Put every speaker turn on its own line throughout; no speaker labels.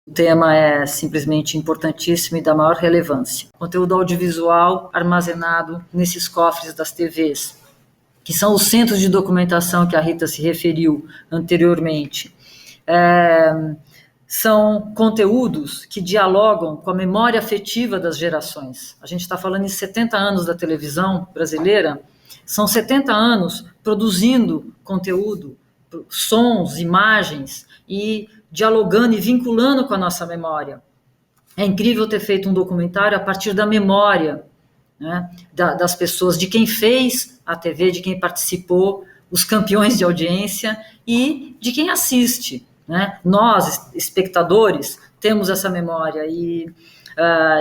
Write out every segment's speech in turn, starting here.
O tema é simplesmente importantíssimo e da maior relevância. Conteúdo audiovisual armazenado nesses cofres das TVs, que são os centros de documentação que a Rita se referiu anteriormente. São conteúdos que dialogam com a memória afetiva das gerações. A gente está falando em 70 anos da televisão brasileira, são 70 anos produzindo conteúdo, sons, imagens, e dialogando e vinculando com a nossa memória. É incrível ter feito um documentário a partir da memória, né, das pessoas, de quem fez a TV, de quem participou, os campeões de audiência e de quem assiste. Né? Nós, espectadores, temos essa memória e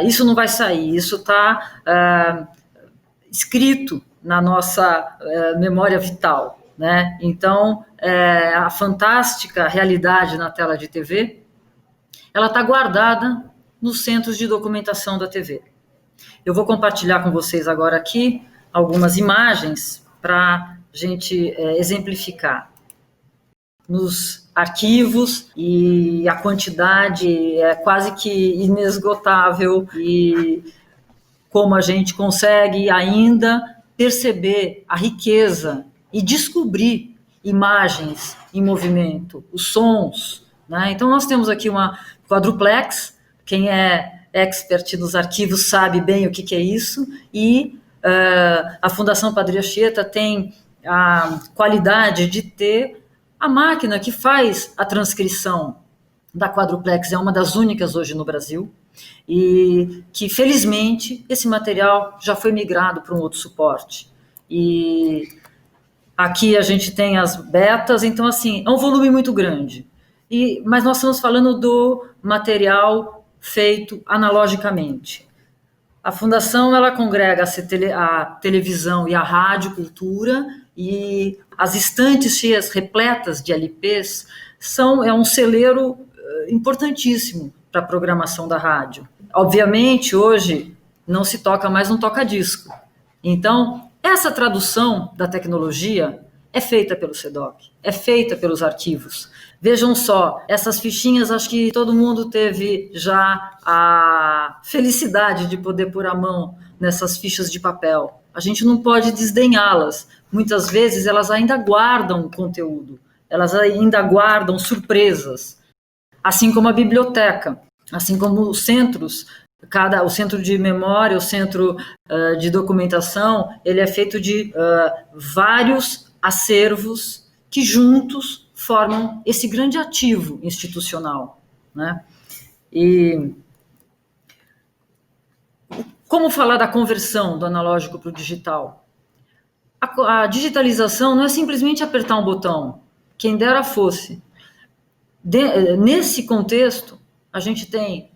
isso não vai sair, isso está escrito na nossa memória vital. Né? Então, a fantástica realidade na tela de TV, ela está guardada nos centros de documentação da TV. Eu vou compartilhar com vocês agora aqui algumas imagens para a gente exemplificar. Nos arquivos, e a quantidade é quase que inesgotável, e como a gente consegue ainda perceber a riqueza e descobrir imagens em movimento, os sons. Né? Então, nós temos aqui uma quadruplex, quem é expert nos arquivos sabe bem o que é isso, e a Fundação Padre Anchieta tem a qualidade de ter a máquina que faz a transcrição da quadruplex, é uma das únicas hoje no Brasil, e que, felizmente, esse material já foi migrado para um outro suporte. E aqui a gente tem as betas, então, assim, é um volume muito grande. Mas nós estamos falando do material feito analogicamente. A Fundação, ela congrega a televisão e a rádio cultura, e as estantes cheias, repletas de LPs, é um celeiro importantíssimo para a programação da rádio. Obviamente, hoje, não se toca mais um toca-disco. Então, essa tradução da tecnologia é feita pelo SEDOC, é feita pelos arquivos. Vejam só, essas fichinhas, acho que todo mundo teve já a felicidade de poder pôr a mão nessas fichas de papel. A gente não pode desdenhá-las. Muitas vezes elas ainda guardam conteúdo, elas ainda guardam surpresas. Assim como a biblioteca, assim como os centros, o centro de memória, o centro de documentação, ele é feito de vários acervos que juntos formam esse grande ativo institucional. Né? E como falar da conversão do analógico para o digital? A digitalização não é simplesmente apertar um botão, quem dera fosse. Nesse contexto, a gente tem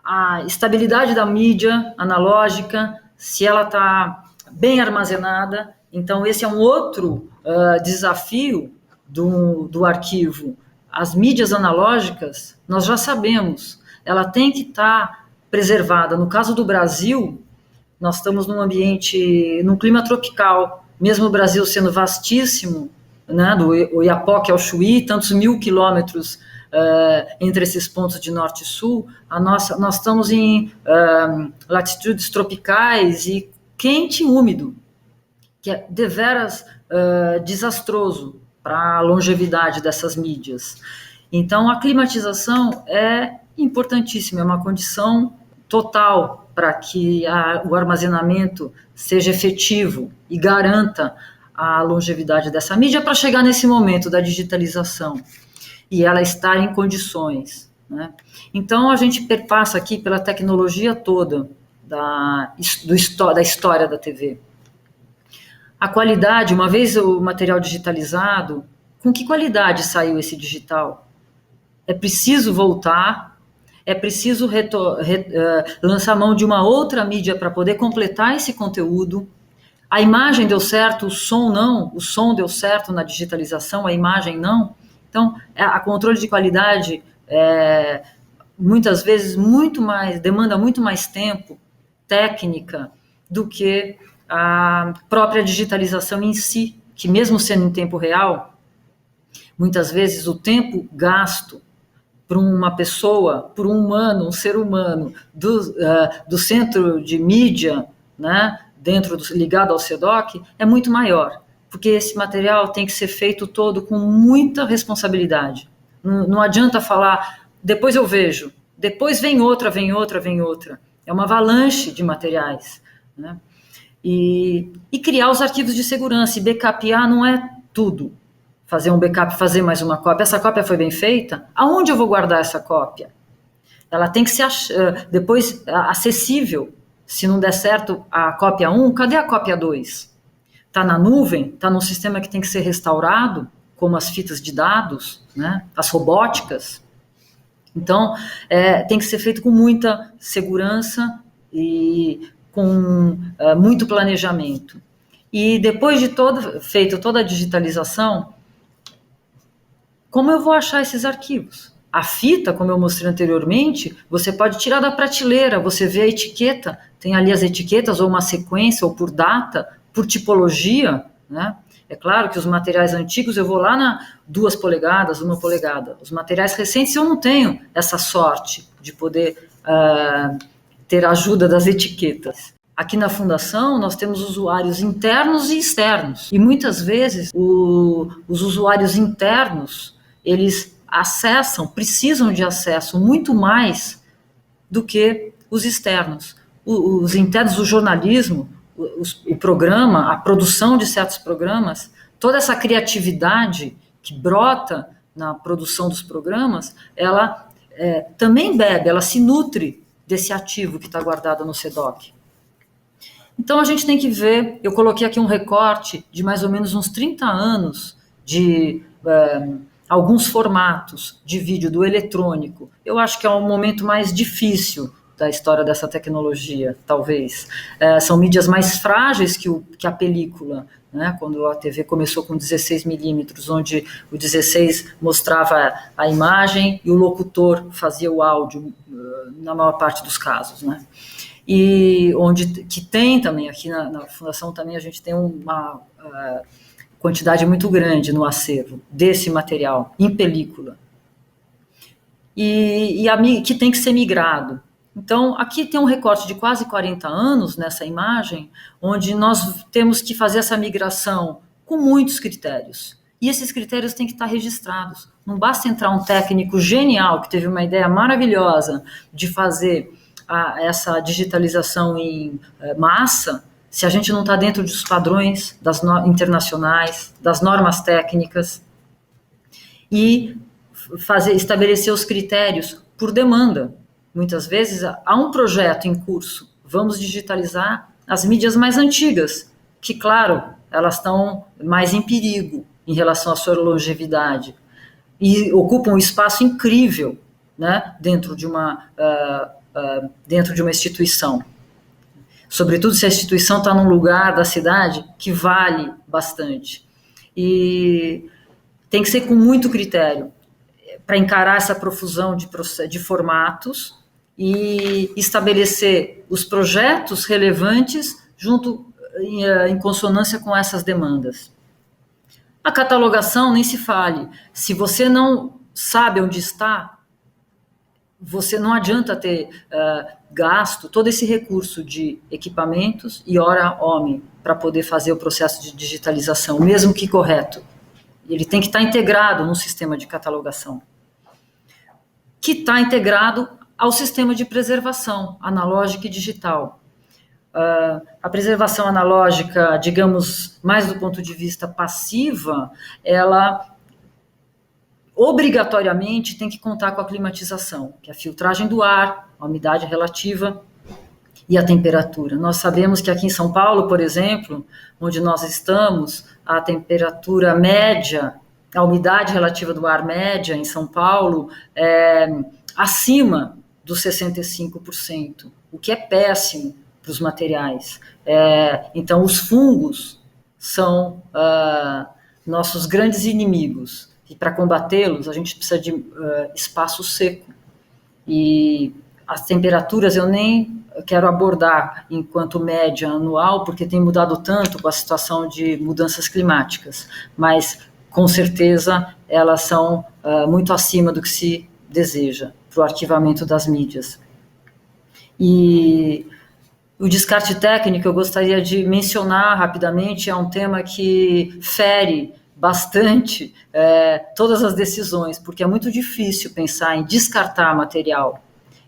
a estabilidade da mídia analógica, se ela está bem armazenada. Então, esse é um outro desafio do arquivo. As mídias analógicas, nós já sabemos, ela tem que estar preservada. No caso do Brasil, nós estamos num clima tropical, mesmo o Brasil sendo vastíssimo, né, do Oiapoque ao Chuí, tantos 1.000 quilômetros entre esses pontos de norte e sul, nós estamos em latitudes tropicais e quente e úmido, que é deveras desastroso para a longevidade dessas mídias. Então, a climatização é importantíssima, é uma condição total para que o armazenamento seja efetivo e garanta a longevidade dessa mídia para chegar nesse momento da digitalização e ela estar em condições. Né? Então, a gente perpassa aqui pela tecnologia toda da história da TV. A qualidade, uma vez o material digitalizado, com que qualidade saiu esse digital? É preciso voltar, é preciso lançar mão de uma outra mídia para poder completar esse conteúdo. A imagem deu certo, o som não, o som deu certo na digitalização, a imagem não. Então, a controle de qualidade muitas vezes demanda muito mais tempo, técnica, do que a própria digitalização em si, que mesmo sendo em tempo real, muitas vezes o tempo gasto por uma pessoa, por um humano, um ser humano, do centro de mídia, né, ligado ao CEDOC, é muito maior, porque esse material tem que ser feito todo com muita responsabilidade. Não adianta falar, depois eu vejo, depois vem outra, vem outra, vem outra. É uma avalanche de materiais, né? E criar os arquivos de segurança, e backupar não é tudo. Fazer um backup, fazer mais uma cópia. Essa cópia foi bem feita? Aonde eu vou guardar essa cópia? Ela tem que ser depois acessível. Se não der certo a cópia 1, cadê a cópia 2? Está na nuvem? Está num sistema que tem que ser restaurado, como as fitas de dados, né? As robóticas. Então, tem que ser feito com muita segurança e com muito planejamento. E depois de feito toda a digitalização, como eu vou achar esses arquivos? A fita, como eu mostrei anteriormente, você pode tirar da prateleira, você vê a etiqueta, tem ali as etiquetas, ou uma sequência, ou por data, por tipologia, né? É claro que os materiais antigos eu vou lá na 2 polegadas, 1 polegada. Os materiais recentes eu não tenho essa sorte de poder ter a ajuda das etiquetas. Aqui na Fundação, nós temos usuários internos e externos. E muitas vezes os usuários internos, eles precisam de acesso muito mais do que os externos. Os internos, o jornalismo, o programa, a produção de certos programas, toda essa criatividade que brota na produção dos programas, ela também ela se nutre desse ativo que está guardado no CEDOC. Então a gente tem que ver, eu coloquei aqui um recorte de mais ou menos uns 30 anos de alguns formatos de vídeo do eletrônico. Eu acho que é um momento mais difícil da história dessa tecnologia, talvez. São mídias mais frágeis que a película, né? Quando a TV começou com 16 milímetros, onde o 16 mostrava a imagem e o locutor fazia o áudio, na maior parte dos casos, né? E que tem também, aqui na Fundação também a gente tem uma quantidade muito grande no acervo desse material, em película, que tem que ser migrado. Então, aqui tem um recorte de quase 40 anos nessa imagem, onde nós temos que fazer essa migração com muitos critérios. E esses critérios têm que estar registrados. Não basta entrar um técnico genial, que teve uma ideia maravilhosa de fazer essa digitalização em massa, se a gente não está dentro dos padrões internacionais, das normas técnicas, e estabelecer os critérios por demanda. Muitas vezes há um projeto em curso, vamos digitalizar as mídias mais antigas, que, claro, elas estão mais em perigo em relação à sua longevidade, e ocupam um espaço incrível, né, dentro de uma instituição. Sobretudo se a instituição está num lugar da cidade que vale bastante. E tem que ser com muito critério para encarar essa profusão de formatos e estabelecer os projetos relevantes em consonância com essas demandas. A catalogação nem se fale. Se você não sabe onde está, você não adianta ter gasto todo esse recurso de equipamentos e hora-homem para poder fazer o processo de digitalização, mesmo que correto. Ele tem que estar integrado num sistema de catalogação, que está integrado ao sistema de preservação analógica e digital. A preservação analógica, digamos, mais do ponto de vista passiva, ela obrigatoriamente tem que contar com a climatização, que é a filtragem do ar, a umidade relativa e a temperatura. Nós sabemos que aqui em São Paulo, por exemplo, onde nós estamos, a temperatura média, a umidade relativa do ar média em São Paulo é acima dos 65%, o que é péssimo para os materiais. Então, os fungos são nossos grandes inimigos. E para combatê-los, a gente precisa de espaço seco. E as temperaturas eu nem quero abordar enquanto média anual, porque tem mudado tanto com a situação de mudanças climáticas. Mas, com certeza, elas são muito acima do que se deseja para o arquivamento das mídias. E o descarte técnico, eu gostaria de mencionar rapidamente, é um tema que fere bastante todas as decisões, porque é muito difícil pensar em descartar material.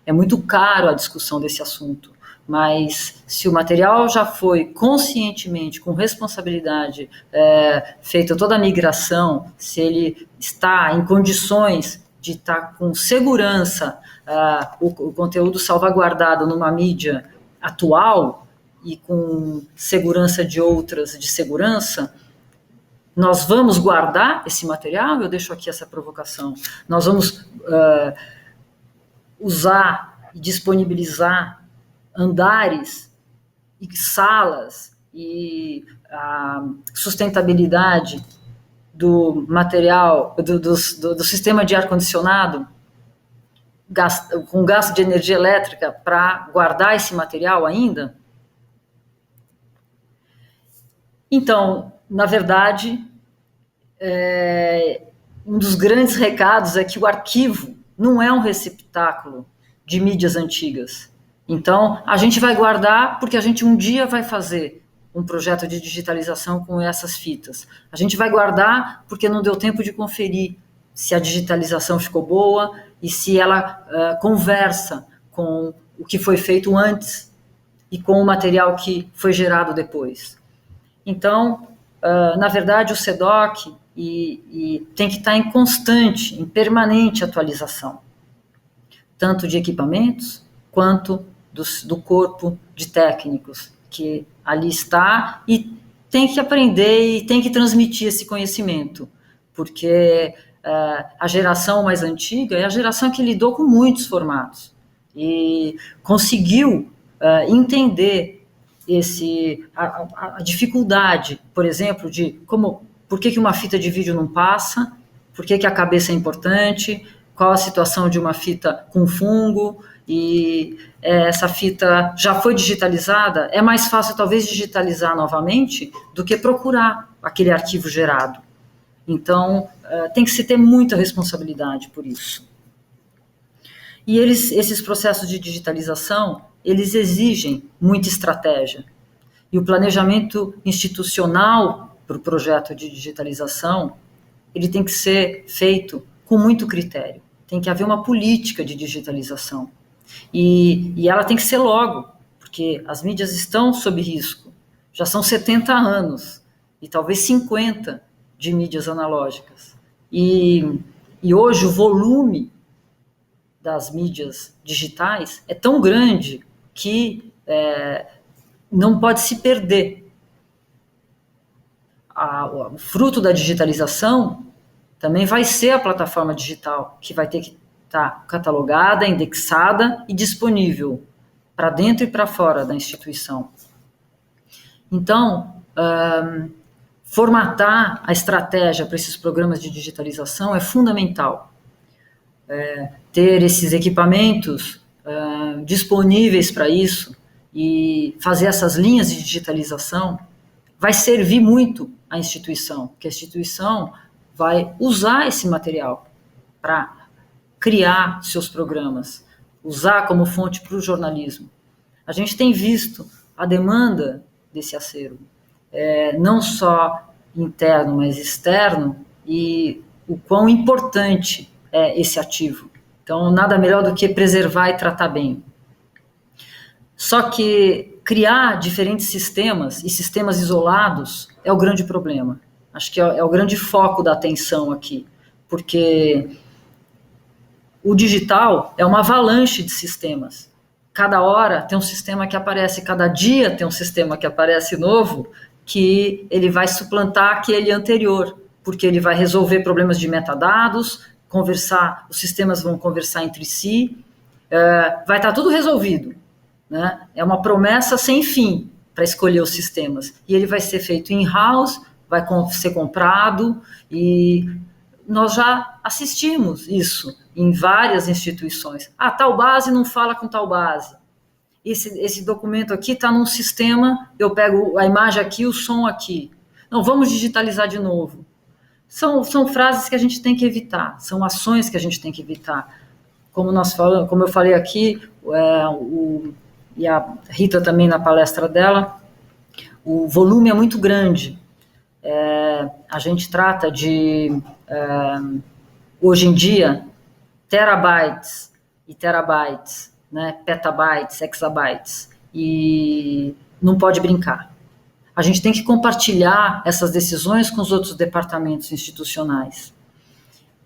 É muito caro a discussão desse assunto. Mas se o material já foi conscientemente, com responsabilidade, feita toda a migração, se ele está em condições de estar com segurança, o conteúdo salvaguardado numa mídia atual e com segurança de outras de segurança, nós vamos guardar esse material? Eu deixo aqui essa provocação. Nós vamos usar e disponibilizar andares e salas e a sustentabilidade do material, do sistema de ar-condicionado com gasto de energia elétrica para guardar esse material ainda? Então, na verdade, um dos grandes recados é que o arquivo não é um receptáculo de mídias antigas. Então, a gente vai guardar porque a gente um dia vai fazer um projeto de digitalização com essas fitas. A gente vai guardar porque não deu tempo de conferir se a digitalização ficou boa e se ela conversa com o que foi feito antes e com o material que foi gerado depois. Então, na verdade, o CEDOC tem que estar em constante, em permanente atualização, tanto de equipamentos quanto do corpo de técnicos que ali está e tem que aprender e tem que transmitir esse conhecimento, porque a geração mais antiga é a geração que lidou com muitos formatos e conseguiu entender a dificuldade, por exemplo, de por que uma fita de vídeo não passa, por que a cabeça é importante, qual a situação de uma fita com fungo, e essa fita já foi digitalizada, é mais fácil talvez digitalizar novamente do que procurar aquele arquivo gerado. Então, tem que se ter muita responsabilidade por isso. E esses processos de digitalização, eles exigem muita estratégia. E o planejamento institucional para o projeto de digitalização, ele tem que ser feito com muito critério. Tem que haver uma política de digitalização. E ela tem que ser logo, porque as mídias estão sob risco. Já são 70 anos, e talvez 50 de mídias analógicas. E hoje o volume das mídias digitais é tão grande que não pode se perder. O fruto da digitalização também vai ser a plataforma digital, que vai ter que estar catalogada, indexada e disponível para dentro e para fora da instituição. Então, formatar a estratégia para esses programas de digitalização é fundamental. Ter esses equipamentos disponíveis para isso e fazer essas linhas de digitalização vai servir muito à instituição, porque a instituição vai usar esse material para criar seus programas, usar como fonte para o jornalismo. A gente tem visto a demanda desse acervo, não só interno, mas externo, e o quão importante é esse ativo. Então, nada melhor do que preservar e tratar bem. Só que criar diferentes sistemas e sistemas isolados é o grande problema. Acho que é o grande foco da atenção aqui, porque o digital é uma avalanche de sistemas. Cada hora tem um sistema que aparece, cada dia tem um sistema que aparece novo, que ele vai suplantar aquele anterior, porque ele vai resolver problemas de metadados, os sistemas vão conversar entre si, vai estar tudo resolvido, né? É uma promessa sem fim para escolher os sistemas. E ele vai ser feito in-house, vai ser comprado, e nós já assistimos isso em várias instituições. Tal base não fala com tal base. Esse documento aqui está num sistema, eu pego a imagem aqui, o som aqui. Não, vamos digitalizar de novo. São frases que a gente tem que evitar, são ações que a gente tem que evitar. como eu falei aqui, e a Rita também na palestra dela, o volume é muito grande. A gente trata de, hoje em dia, terabytes e terabytes, né, petabytes, exabytes, e não pode brincar. A gente tem que compartilhar essas decisões com os outros departamentos institucionais.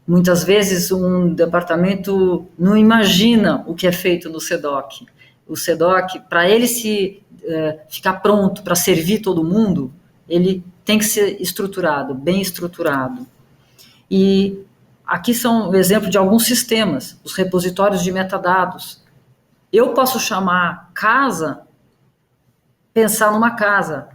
Muitas vezes um departamento não imagina o que é feito no CEDOC. O CEDOC, para ele ficar pronto para servir todo mundo, ele tem que ser estruturado, bem estruturado. E aqui são um exemplo de alguns sistemas, os repositórios de metadados. Eu posso chamar casa, pensar numa casa,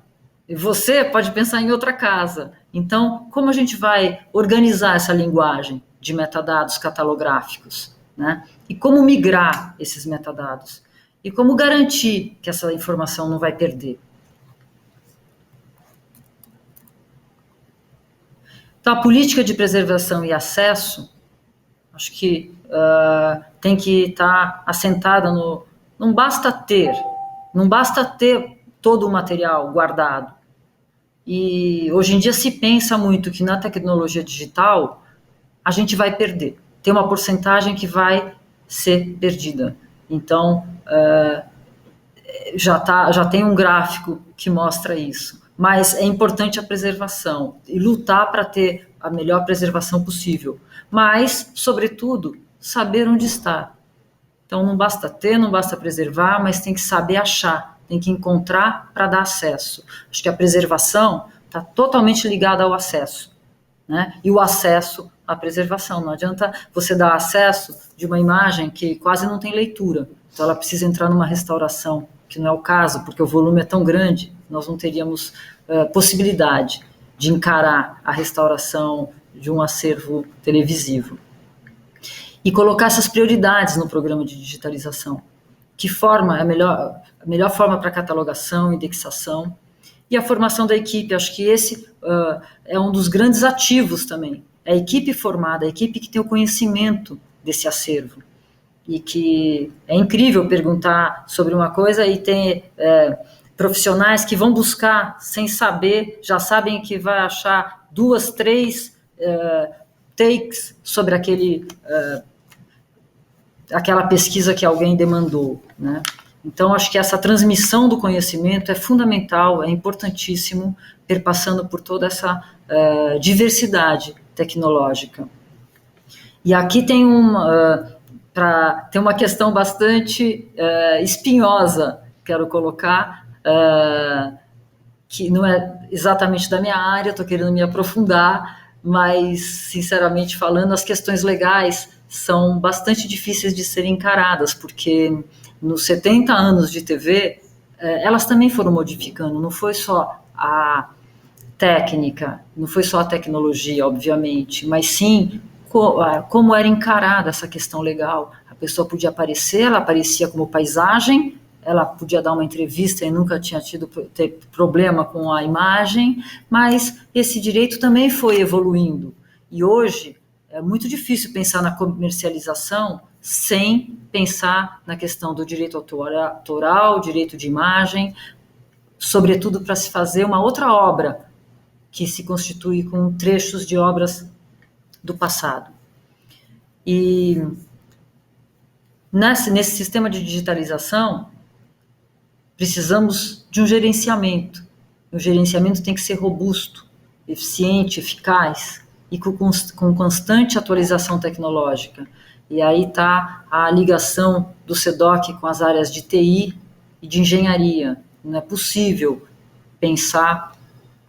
e você pode pensar em outra casa. Então, como a gente vai organizar essa linguagem de metadados catalográficos, né? E como migrar esses metadados? E como garantir que essa informação não vai perder? Então, a política de preservação e acesso, acho que tem que estar assentada no... Não basta ter todo o material guardado. E hoje em dia se pensa muito que na tecnologia digital a gente vai perder. Tem uma porcentagem que vai ser perdida. Então, já tem um gráfico que mostra isso. Mas é importante a preservação e lutar para ter a melhor preservação possível. Mas, sobretudo, saber onde está. Então, não basta ter, não basta preservar, mas tem que saber achar, tem que encontrar para dar acesso. Acho que a preservação está totalmente ligada ao acesso, né? E o acesso à preservação. Não adianta você dar acesso de uma imagem que quase não tem leitura. Então, ela precisa entrar numa restauração, que não é o caso, porque o volume é tão grande, nós não teríamos possibilidade de encarar a restauração de um acervo televisivo. E colocar essas prioridades no programa de digitalização. Que forma é a melhor forma para catalogação, indexação, e a formação da equipe. Acho que esse é um dos grandes ativos também. É a equipe formada, a equipe que tem o conhecimento desse acervo. E que é incrível perguntar sobre uma coisa e ter profissionais que vão buscar sem saber, já sabem que vai achar 2, 3 takes sobre aquela pesquisa que alguém demandou, né? Então, acho que essa transmissão do conhecimento é fundamental, é importantíssimo, perpassando por toda essa diversidade tecnológica. E aqui tem uma questão bastante espinhosa, quero colocar, que não é exatamente da minha área, estou querendo me aprofundar, mas, sinceramente falando, as questões legais são bastante difíceis de serem encaradas, porque nos 70 anos de TV, elas também foram modificando, não foi só a técnica, não foi só a tecnologia, obviamente, mas sim como era encarada essa questão legal. A pessoa podia aparecer, ela aparecia como paisagem, ela podia dar uma entrevista e nunca tinha ter problema com a imagem, mas esse direito também foi evoluindo. E hoje é muito difícil pensar na comercialização sem pensar na questão do direito autoral, direito de imagem, sobretudo para se fazer uma outra obra que se constitui com trechos de obras do passado. E nesse sistema de digitalização, precisamos de um gerenciamento. O gerenciamento tem que ser robusto, eficiente, eficaz e com constante atualização tecnológica. E aí está a ligação do CEDOC com as áreas de TI e de engenharia. Não é possível pensar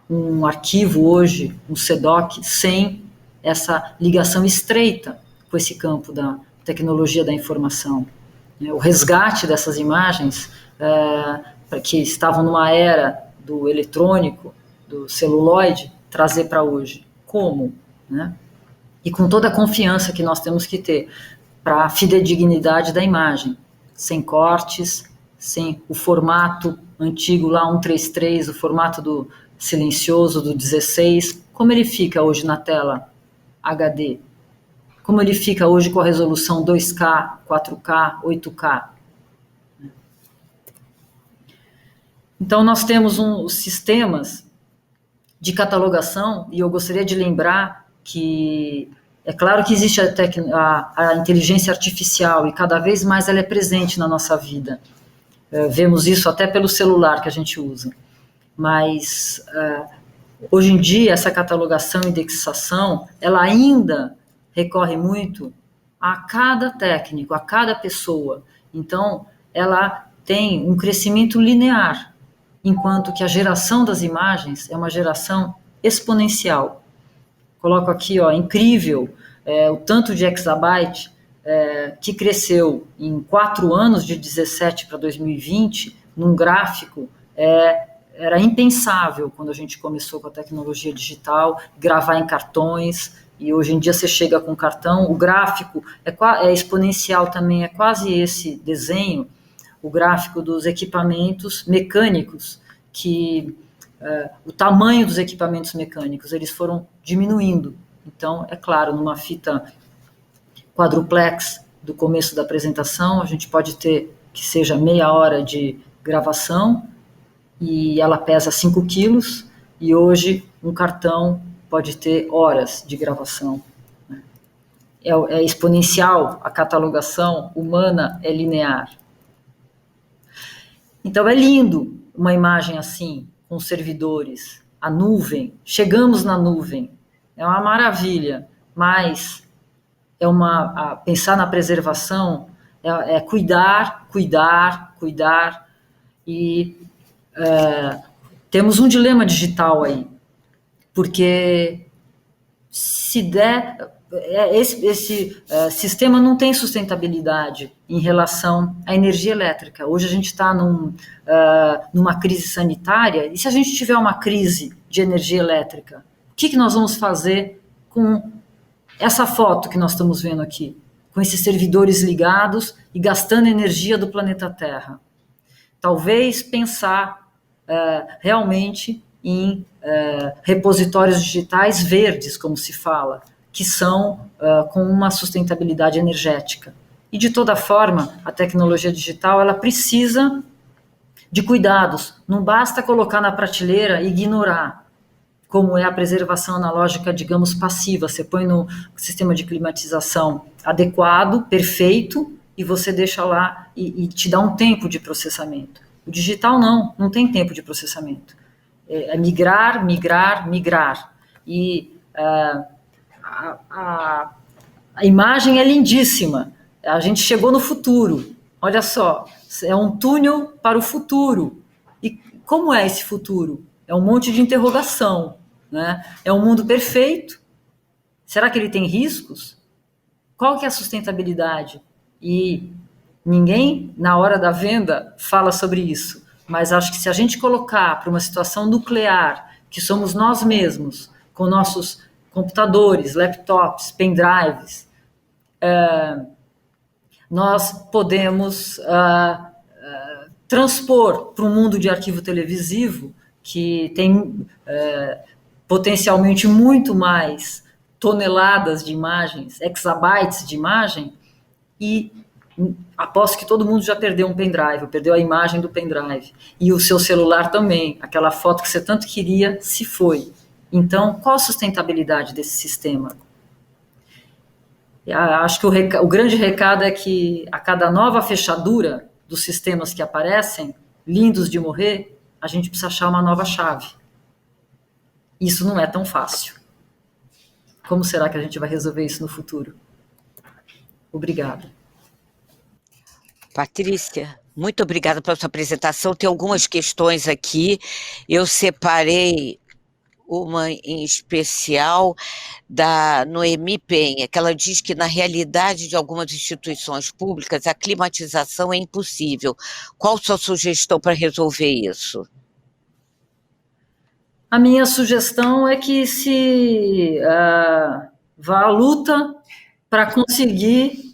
um arquivo hoje, um CEDOC, sem essa ligação estreita com esse campo da tecnologia da informação. O resgate dessas imagens que estavam numa era do eletrônico, do celuloide, trazer para hoje. Como? Né? E com toda a confiança que nós temos que ter para a fidedignidade da imagem, sem cortes, sem o formato antigo lá 133, o formato do silencioso do 16, como ele fica hoje na tela HD. como ele fica hoje com a resolução 2K, 4K, 8K. Então, nós temos os sistemas de catalogação, e eu gostaria de lembrar que é claro que existe a inteligência artificial, e cada vez mais ela é presente na nossa vida. Vemos isso até pelo celular que a gente usa. Mas, hoje em dia, essa catalogação e indexação, ela ainda recorre muito a cada técnico, a cada pessoa. Então, ela tem um crescimento linear, enquanto que a geração das imagens é uma geração exponencial. Coloco aqui, incrível, o tanto de exabyte que cresceu em 4 anos, de 17 para 2020, num gráfico, era impensável quando a gente começou com a tecnologia digital, gravar em cartões, e hoje em dia você chega com cartão, o gráfico é exponencial também, é quase esse desenho, o gráfico dos equipamentos mecânicos, que o tamanho dos equipamentos mecânicos, eles foram diminuindo. Então, é claro, numa fita quadruplex do começo da apresentação, a gente pode ter que seja meia hora de gravação, e ela pesa 5 quilos, e hoje um cartão pode ter horas de gravação. É exponencial, a catalogação humana é linear. Então é lindo uma imagem assim, com servidores, a nuvem, chegamos na nuvem, é uma maravilha, mas pensar na preservação é cuidar, e temos um dilema digital aí, porque se der, esse sistema não tem sustentabilidade em relação à energia elétrica. Hoje a gente está numa crise sanitária, e se a gente tiver uma crise de energia elétrica, o que nós vamos fazer com essa foto que nós estamos vendo aqui, com esses servidores ligados e gastando energia do planeta Terra? Talvez pensar realmente em repositórios digitais verdes, como se fala, que são com uma sustentabilidade energética. E, de toda forma, a tecnologia digital ela precisa de cuidados. Não basta colocar na prateleira e ignorar, como é a preservação analógica, digamos, passiva. Você põe no sistema de climatização adequado, perfeito, e você deixa lá e te dá um tempo de processamento. O digital não tem tempo de processamento. É migrar. E a imagem é lindíssima. A gente chegou no futuro. Olha só, é um túnel para o futuro. E como é esse futuro? É um monte de interrogação, né? É um mundo perfeito. Será que ele tem riscos? Qual que é a sustentabilidade? E ninguém, na hora da venda, fala sobre isso. Mas acho que se a gente colocar para uma situação nuclear, que somos nós mesmos, com nossos computadores, laptops, pendrives, nós podemos transpor para um mundo de arquivo televisivo que tem potencialmente muito mais toneladas de imagens, exabytes de imagem, e aposto que todo mundo já perdeu um pendrive, perdeu a imagem do pendrive, e o seu celular também, aquela foto que você tanto queria se foi. Então, qual a sustentabilidade desse sistema? Acho que o grande recado é que a cada nova fechadura dos sistemas que aparecem, lindos de morrer, a gente precisa achar uma nova chave. Isso não é tão fácil. Como será que a gente vai resolver isso no futuro? Obrigada.
Patrícia, muito obrigada pela sua apresentação. Tem algumas questões aqui. Eu separei uma em especial da Noemi Penha, que ela diz que na realidade de algumas instituições públicas a climatização é impossível. Qual sua sugestão para resolver isso?
A minha sugestão é que se vá à luta para conseguir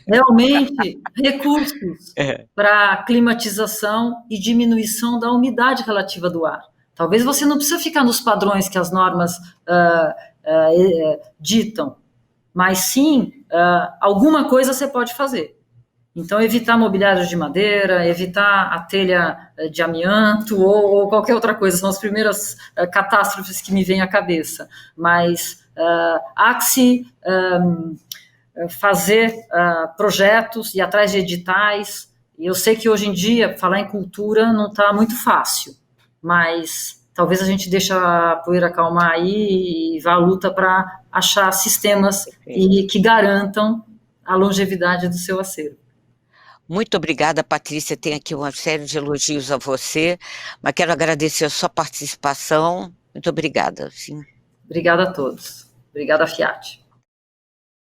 realmente recursos para climatização e diminuição da umidade relativa do ar. Talvez você não precise ficar nos padrões que as normas ditam, mas sim, alguma coisa você pode fazer. Então, evitar mobiliários de madeira, evitar a telha de amianto ou qualquer outra coisa, são as primeiras catástrofes que me vêm à cabeça. Mas há-se fazer projetos, ir atrás de editais. E eu sei que hoje em dia, falar em cultura não está muito fácil, mas talvez a gente deixe a poeira acalmar aí e vá à luta para achar sistemas que garantam a longevidade do seu acervo.
Muito obrigada, Patrícia. Tem aqui uma série de elogios a você, mas quero agradecer a sua participação. Muito obrigada. Sim.
Obrigada a todos. Obrigada, Fiat.